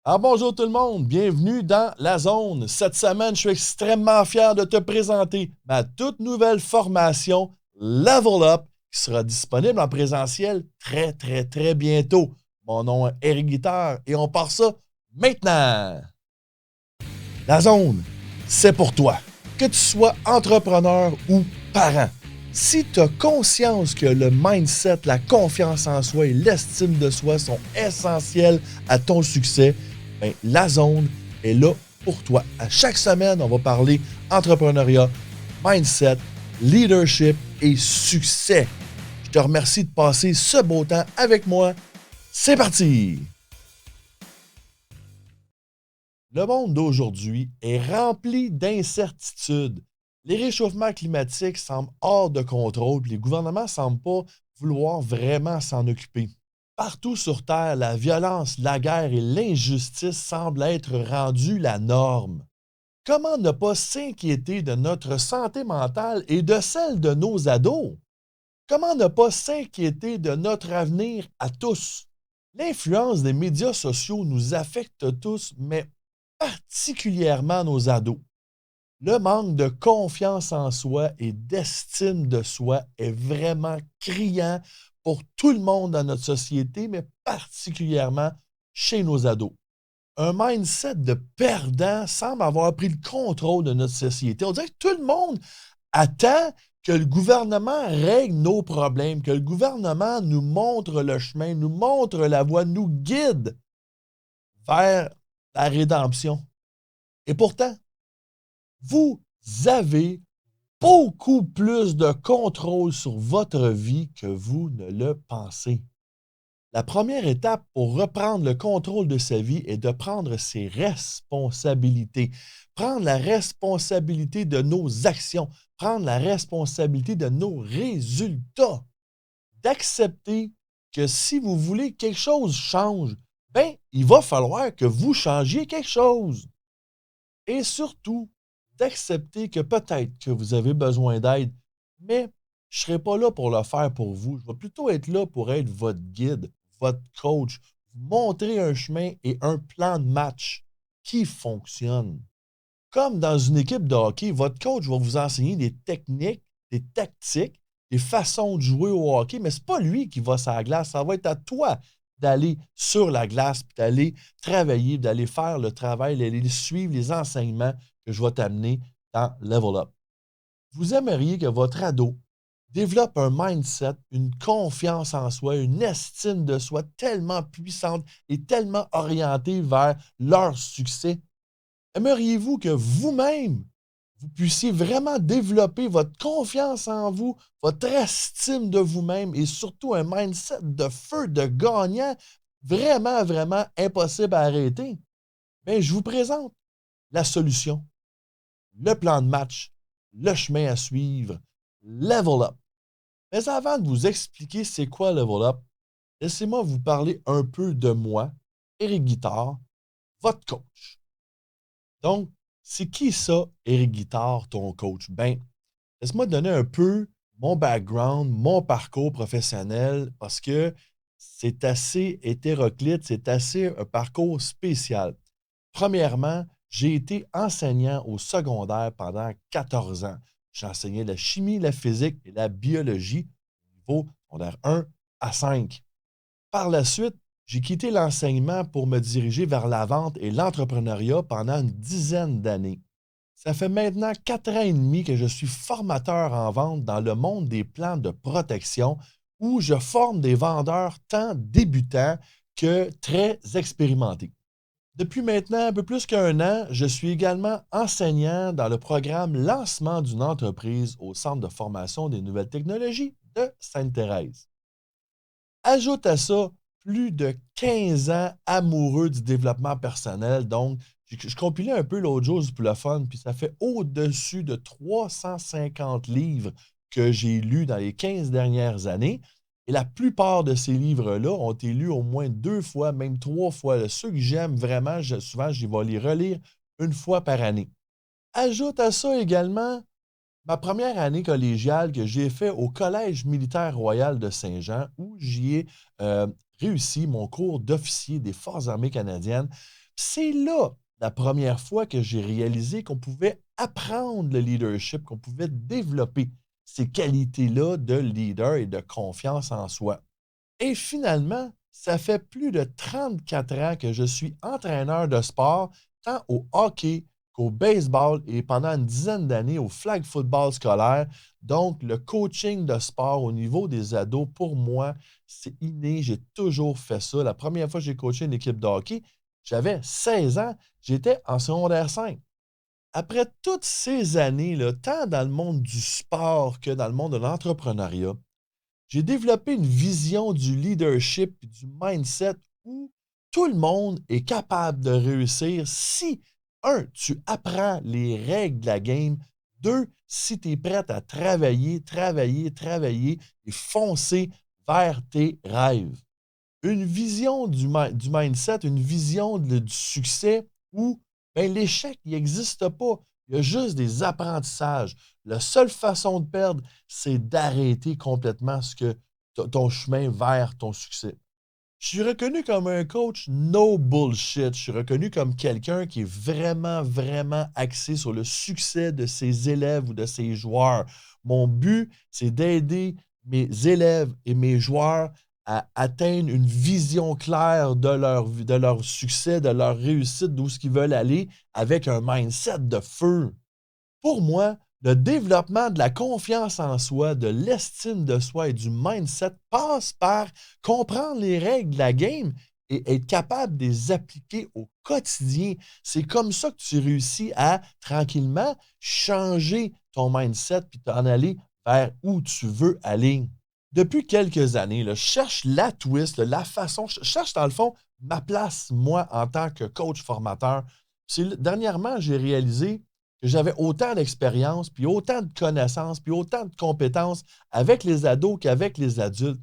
Alors bonjour tout le monde, bienvenue dans La Zone. Cette semaine, je suis extrêmement fier de te présenter ma toute nouvelle formation Level Up qui sera disponible en présentiel très bientôt. Mon nom est Eric Guitard et on part ça maintenant. La Zone, c'est pour toi. Que tu sois entrepreneur ou parent. Si tu as conscience que le mindset, la confiance en soi et l'estime de soi sont essentiels à ton succès, ben, la zone est là pour toi. À chaque semaine, on va parler entrepreneuriat, mindset, leadership et succès. Je te remercie de passer ce beau temps avec moi. C'est parti! Le monde d'aujourd'hui est rempli d'incertitudes. Les réchauffements climatiques semblent hors de contrôle, puis les gouvernements ne semblent pas vouloir vraiment s'en occuper. Partout sur Terre, la violence, la guerre et l'injustice semblent être rendues la norme. Comment ne pas s'inquiéter de notre santé mentale et de celle de nos ados? Comment ne pas s'inquiéter de notre avenir à tous? L'influence des médias sociaux nous affecte tous, mais particulièrement nos ados. Le manque de confiance en soi et d'estime de soi est vraiment criant pour tout le monde dans notre société, mais particulièrement chez nos ados. Un mindset de perdant semble avoir pris le contrôle de notre société. On dirait que tout le monde attend que le gouvernement règle nos problèmes, que le gouvernement nous montre le chemin, nous montre la voie, nous guide vers la rédemption. Et pourtant, vous avez beaucoup plus de contrôle sur votre vie que vous ne le pensez. La première étape pour reprendre le contrôle de sa vie est de prendre ses responsabilités. Prendre la responsabilité de nos actions, prendre la responsabilité de nos résultats. D'accepter que si vous voulez que quelque chose change, ben, il va falloir que vous changiez quelque chose. Et surtout, d'accepter que peut-être que vous avez besoin d'aide, mais je ne serai pas là pour le faire pour vous. Je vais plutôt être là pour être votre guide, votre coach, vous montrer un chemin et un plan de match qui fonctionne. Comme dans une équipe de hockey, votre coach va vous enseigner des techniques, des tactiques, des façons de jouer au hockey, mais ce n'est pas lui qui va sur la glace. Ça va être à toi d'aller sur la glace, puis d'aller travailler, d'aller faire le travail, d'aller suivre les enseignements que je vais t'amener dans Level Up. Vous aimeriez que votre ado développe un mindset, une confiance en soi, une estime de soi tellement puissante et tellement orientée vers leur succès. Aimeriez-vous que vous-même, vous puissiez vraiment développer votre confiance en vous, votre estime de vous-même et surtout un mindset de feu, de gagnant, vraiment impossible à arrêter? Bien, je vous présente la solution, le plan de match, le chemin à suivre, Level Up. Mais avant de vous expliquer c'est quoi Level Up, laissez-moi vous parler un peu de moi, Eric Guitard, votre coach. Donc, c'est qui ça, Eric Guitard, ton coach? Ben, laisse-moi te donner un peu mon background, mon parcours professionnel, parce que c'est assez hétéroclite, c'est assez un parcours spécial. Premièrement, j'ai été enseignant au secondaire pendant 14 ans. J'ai enseigné la chimie, la physique et la biologie au niveau secondaire 1 à 5. Par la suite, j'ai quitté l'enseignement pour me diriger vers la vente et l'entrepreneuriat pendant une dizaine d'années. Ça fait maintenant 4 ans et demi que je suis formateur en vente dans le monde des plans de protection où je forme des vendeurs tant débutants que très expérimentés. Depuis maintenant un peu plus qu'un an, je suis également enseignant dans le programme Lancement d'une entreprise au Centre de formation des nouvelles technologies de Sainte-Thérèse. Ajoute à ça plus de 15 ans amoureux du développement personnel. Donc, je compilais un peu l'autre jour pour le fun, puis ça fait au-dessus de 350 livres que j'ai lus dans les 15 dernières années. Et la plupart de ces livres-là ont été lus au moins 2 fois, même 3 fois. Là, ceux que j'aime vraiment, souvent, je vais les relire une fois par année. Ajoute à ça également ma première année collégiale que j'ai fait au Collège militaire royal de Saint-Jean, où j'y ai réussi mon cours d'officier des Forces armées canadiennes. C'est là la première fois que j'ai réalisé qu'on pouvait apprendre le leadership, qu'on pouvait développer ces qualités-là de leader et de confiance en soi. Et finalement, ça fait plus de 34 ans que je suis entraîneur de sport, tant au hockey qu'au baseball et pendant une dizaine d'années au flag football scolaire. Donc, le coaching de sport au niveau des ados, pour moi, c'est inné. J'ai toujours fait ça. La première fois que j'ai coaché une équipe de hockey, j'avais 16 ans. J'étais en secondaire 5. Après toutes ces années, là, tant dans le monde du sport que dans le monde de l'entrepreneuriat, j'ai développé une vision du leadership et du mindset où tout le monde est capable de réussir si, un, tu apprends les règles de la game, deux, si tu es prêt à travailler, travailler, travailler et foncer vers tes rêves. Une vision du mindset, une vision du succès où ben, l'échec, il n'existe pas. Il y a juste des apprentissages. La seule façon de perdre, c'est d'arrêter complètement ton chemin vers ton succès. Je suis reconnu comme un coach no bullshit. Je suis reconnu comme quelqu'un qui est vraiment, vraiment axé sur le succès de ses élèves ou de ses joueurs. Mon but, c'est d'aider mes élèves et mes joueurs à atteindre une vision claire de leur succès, de leur réussite, d'où ce qu'ils veulent aller, avec un mindset de feu. Pour moi, le développement de la confiance en soi, de l'estime de soi et du mindset passe par comprendre les règles de la game et être capable de les appliquer au quotidien. C'est comme ça que tu réussis à tranquillement changer ton mindset puis t'en aller vers où tu veux aller. Depuis quelques années, là, je cherche la twist, la façon, je cherche dans le fond ma place, moi, en tant que coach formateur. Dernièrement, j'ai réalisé que j'avais autant d'expérience, puis autant de connaissances, puis autant de compétences avec les ados qu'avec les adultes.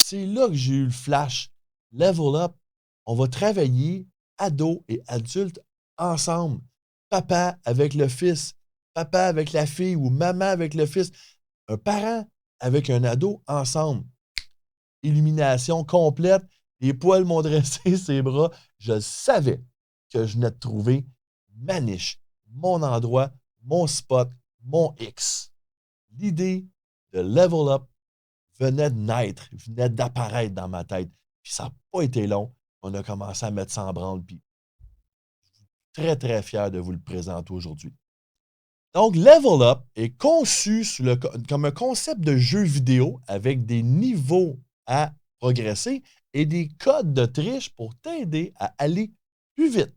C'est là que j'ai eu le flash. Level up. On va travailler ados et adultes ensemble. Papa avec le fils, papa avec la fille ou maman avec le fils. Un parent avec un ado ensemble. Illumination complète. Les poils m'ont dressé ses bras. Je savais que je venais de trouver ma niche, mon endroit, mon spot, mon X. L'idée de level up venait de naître, venait d'apparaître dans ma tête. Puis ça n'a pas été long. On a commencé à mettre ça en branle. Puis très, très fier de vous le présenter aujourd'hui. Donc, Level Up est conçu comme un concept de jeu vidéo avec des niveaux à progresser et des codes de triche pour t'aider à aller plus vite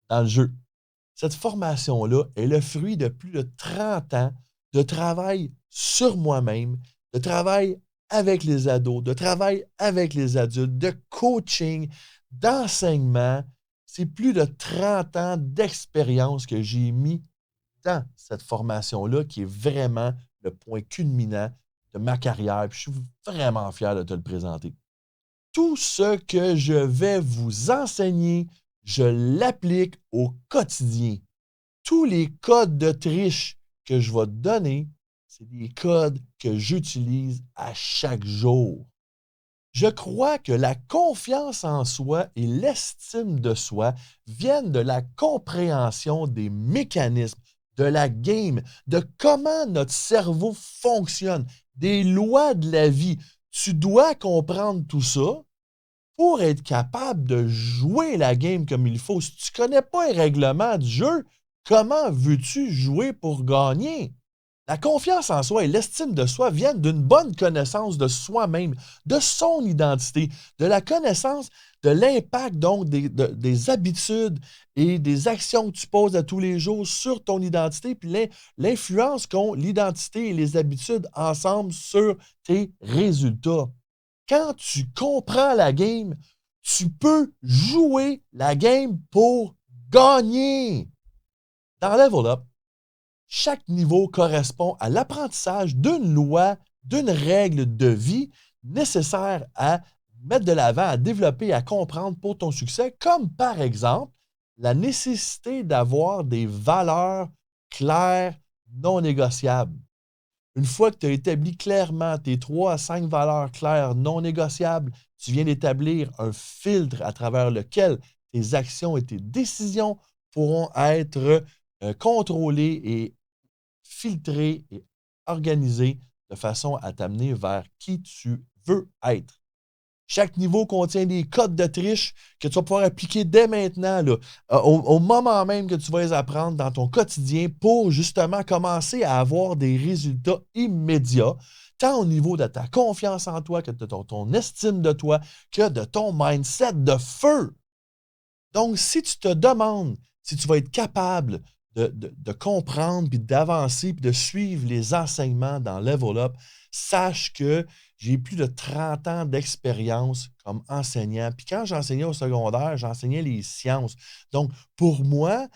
dans le jeu. Cette formation-là est le fruit de plus de 30 ans de travail sur moi-même, de travail avec les ados, de travail avec les adultes, de coaching, d'enseignement. C'est plus de 30 ans d'expérience que j'ai mis dans cette formation-là qui est vraiment le point culminant de ma carrière. Puis je suis vraiment fier de te le présenter. Tout ce que je vais vous enseigner, je l'applique au quotidien. Tous les codes de triche que je vais te donner, c'est des codes que j'utilise à chaque jour. Je crois que la confiance en soi et l'estime de soi viennent de la compréhension des mécanismes, de la game, de comment notre cerveau fonctionne, des lois de la vie. Tu dois comprendre tout ça pour être capable de jouer la game comme il faut. Si tu ne connais pas les règlements du jeu, comment veux-tu jouer pour gagner? La confiance en soi et l'estime de soi viennent d'une bonne connaissance de soi-même, de son identité, de la connaissance de l'impact donc des habitudes et des actions que tu poses à tous les jours sur ton identité, puis l'influence qu'ont l'identité et les habitudes ensemble sur tes résultats. Quand tu comprends la game, tu peux jouer la game pour gagner. Dans Level Up, chaque niveau correspond à l'apprentissage d'une loi, d'une règle de vie nécessaire à mettre de l'avant, à développer, à comprendre pour ton succès, comme par exemple la nécessité d'avoir des valeurs claires, non négociables. Une fois que tu as établi clairement tes 3 à 5 valeurs claires non négociables, tu viens d'établir un filtre à travers lequel tes actions et tes décisions pourront être contrôlées et filtrées et organisées de façon à t'amener vers qui tu veux être. Chaque niveau contient des codes de triche que tu vas pouvoir appliquer dès maintenant, là, au moment même que tu vas les apprendre dans ton quotidien pour justement commencer à avoir des résultats immédiats, tant au niveau de ta confiance en toi que de ton estime de toi, que de ton mindset de feu. Donc, si tu te demandes si tu vas être capable de comprendre, puis d'avancer, puis de suivre les enseignements dans Level Up, sache que j'ai plus de 30 ans d'expérience comme enseignant. Puis quand j'enseignais au secondaire, j'enseignais les sciences. Donc, pour moi,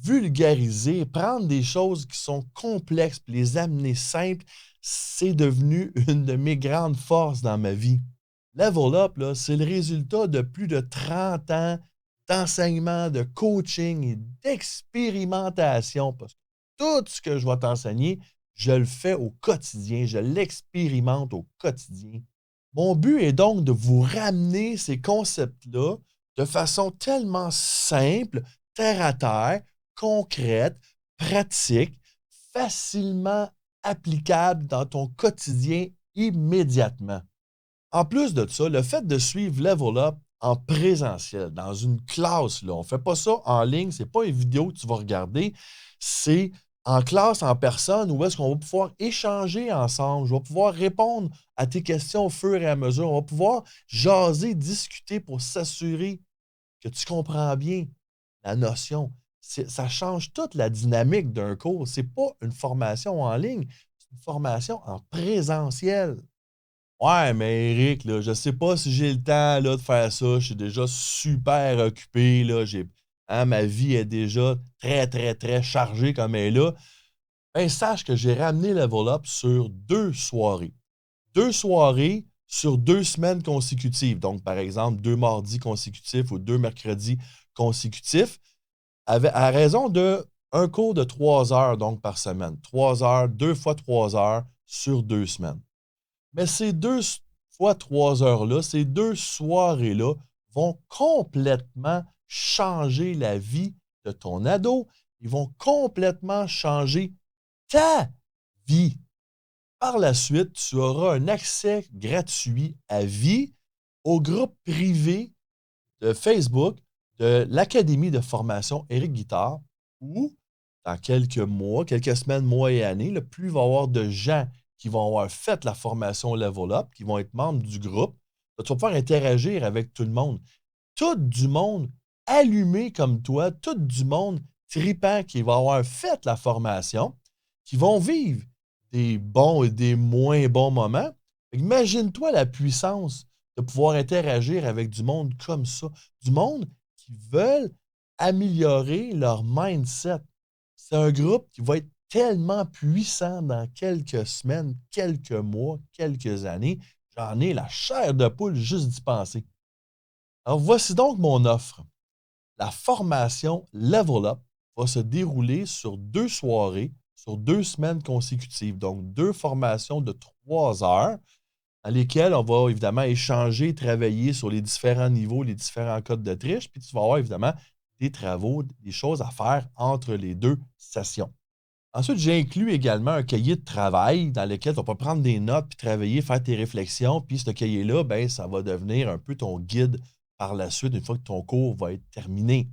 vulgariser, prendre des choses qui sont complexes, puis les amener simples, c'est devenu une de mes grandes forces dans ma vie. Level Up, là, c'est le résultat de plus de 30 ans d'enseignement, de coaching et d'expérimentation. Parce que tout ce que je vais t'enseigner, je le fais au quotidien, je l'expérimente au quotidien. Mon but est donc de vous ramener ces concepts-là de façon tellement simple, terre à terre, concrète, pratique, facilement applicable dans ton quotidien immédiatement. En plus de ça, le fait de suivre Level Up en présentiel, dans une classe, là, on ne fait pas ça en ligne, ce n'est pas une vidéo que tu vas regarder, c'est en classe, en personne, où est-ce qu'on va pouvoir échanger ensemble, je vais pouvoir répondre à tes questions au fur et à mesure, on va pouvoir jaser, discuter pour s'assurer que tu comprends bien la notion. Ça change toute la dynamique d'un cours. Ce n'est pas une formation en ligne, c'est une formation en présentiel. Ouais, mais Eric, là, je sais pas si j'ai le temps là, de faire ça. Je suis déjà super occupé. Là. Ma vie est déjà très, très, très chargée comme elle est là. Ben, sache que j'ai ramené Level Up sur 2 soirées. 2 soirées sur 2 semaines consécutives. Donc, par exemple, 2 mardis consécutifs ou 2 mercredis consécutifs, à raison de un cours de 3 heures donc, par semaine. 3 heures, 2 fois 3 heures sur 2 semaines. Mais ces 2 fois 3 heures-là, ces 2 soirées-là vont complètement changer la vie de ton ado. Ils vont complètement changer ta vie. Par la suite, tu auras un accès gratuit à vie au groupe privé de Facebook de l'Académie de formation Éric Guittard où, dans quelques mois, quelques semaines, mois et années, plus il va y avoir de gens qui vont avoir fait la formation Level Up, qui vont être membres du groupe, tu vas pouvoir interagir avec tout le monde. Tout du monde allumé comme toi, tout du monde tripant qui va avoir fait la formation, qui vont vivre des bons et des moins bons moments. Imagine-toi la puissance de pouvoir interagir avec du monde comme ça, du monde qui veulent améliorer leur mindset. C'est un groupe qui va être tellement puissant dans quelques semaines, quelques mois, quelques années. J'en ai la chair de poule juste d'y penser. Alors, voici donc mon offre. La formation Level Up va se dérouler sur 2 soirées, sur 2 semaines consécutives. Donc, 2 formations de 3 heures dans lesquelles on va évidemment échanger, travailler sur les différents niveaux, les différents codes de triche. Puis tu vas avoir évidemment des travaux, des choses à faire entre les 2 sessions. Ensuite, j'ai inclus également un cahier de travail dans lequel tu vas pas prendre des notes, puis travailler, faire tes réflexions. Puis ce cahier-là, ben, ça va devenir un peu ton guide par la suite, une fois que ton cours va être terminé.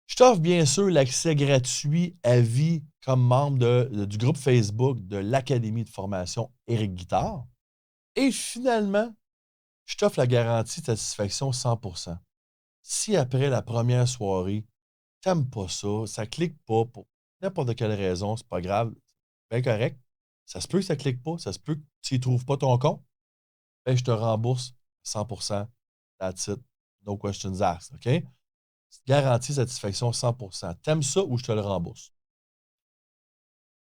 Je t'offre bien sûr l'accès gratuit à vie comme membre du groupe Facebook de l'Académie de formation Éric Guittard. Et finalement, je t'offre la garantie de satisfaction 100%. Si après la première soirée, t'aimes pas ça, ça clique pas pour n'importe quelle raison, c'est pas grave, bien correct. Ça se peut que ça clique pas, ça se peut que tu n'y trouves pas ton compte, ben je te rembourse 100%. That's it. No questions asked, OK? Garantie satisfaction 100%. T'aimes ça ou je te le rembourse?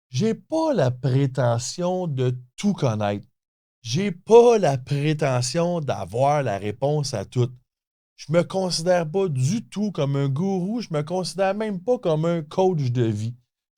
J'ai pas la prétention de tout connaître. J'ai pas la prétention d'avoir la réponse à tout. Je me considère pas du tout comme un gourou, je me considère même pas comme un coach de vie.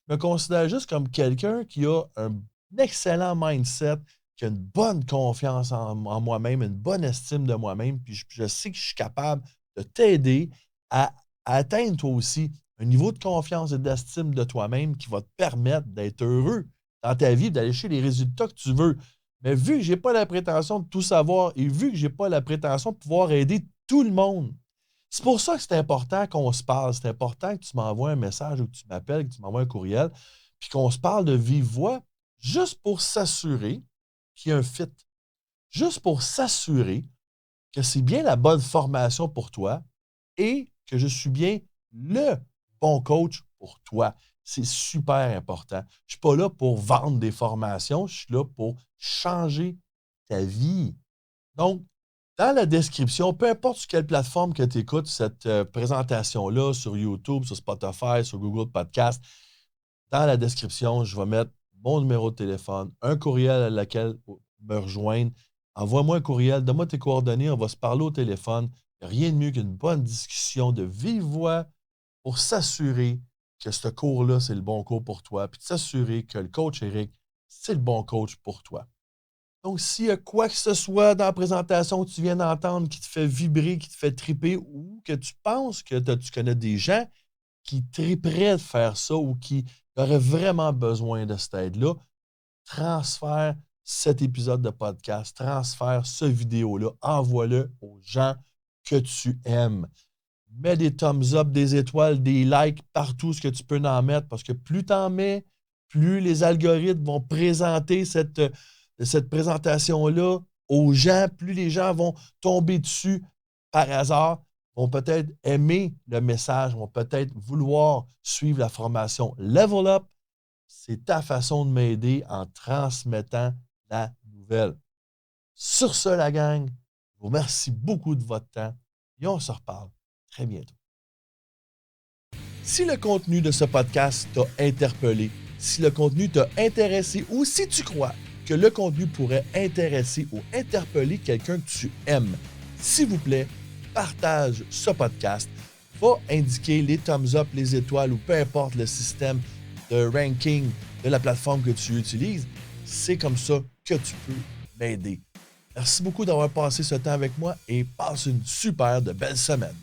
Je me considère juste comme quelqu'un qui a un excellent mindset, qui a une bonne confiance en moi-même, une bonne estime de moi-même, puis je sais que je suis capable de t'aider à à atteindre toi aussi un niveau de confiance et d'estime de toi-même qui va te permettre d'être heureux dans ta vie, d'aller chercher les résultats que tu veux. Mais vu que je n'ai pas la prétention de tout savoir et vu que je n'ai pas la prétention de pouvoir aider tout le monde, c'est pour ça que c'est important qu'on se parle. C'est important que tu m'envoies un message ou que tu m'appelles, que tu m'envoies un courriel, puis qu'on se parle de vive voix, juste pour s'assurer qu'il y a un fit. Juste pour s'assurer que c'est bien la bonne formation pour toi et que je suis bien le bon coach pour toi. C'est super important. Je ne suis pas là pour vendre des formations, je suis là pour changer ta vie. Donc, dans la description, peu importe sur quelle plateforme que tu écoutes cette présentation-là, sur YouTube, sur Spotify, sur Google Podcast, dans la description, je vais mettre mon numéro de téléphone, un courriel à laquelle me rejoindre. Envoie-moi un courriel, donne-moi tes coordonnées, on va se parler au téléphone. Il n'y a rien de mieux qu'une bonne discussion de vive voix pour s'assurer que ce cours-là, c'est le bon cours pour toi, puis de s'assurer que le coach Eric, c'est le bon coach pour toi. Donc, s'il y a quoi que ce soit dans la présentation que tu viens d'entendre qui te fait vibrer, qui te fait triper ou que tu penses que tu connais des gens qui triperaient de faire ça ou qui auraient vraiment besoin de cette aide-là, transfère cet épisode de podcast, transfère ce vidéo-là, envoie-le aux gens que tu aimes. Mets des thumbs up, des étoiles, des likes partout, ce que tu peux en mettre, parce que plus tu en mets, plus les algorithmes vont présenter cette présentation-là aux gens, plus les gens vont tomber dessus par hasard, vont peut-être aimer le message, vont peut-être vouloir suivre la formation Level Up. C'est ta façon de m'aider en transmettant la nouvelle. Sur ce, la gang, je vous remercie beaucoup de votre temps et on se reparle très bientôt. Si le contenu de ce podcast t'a interpellé, si le contenu t'a intéressé ou si tu crois que le contenu pourrait intéresser ou interpeller quelqu'un que tu aimes, s'il vous plaît, partage ce podcast. Va indiquer les thumbs up, les étoiles ou peu importe le système de ranking de la plateforme que tu utilises. C'est comme ça que tu peux m'aider. Merci beaucoup d'avoir passé ce temps avec moi et passe une super de belle semaine.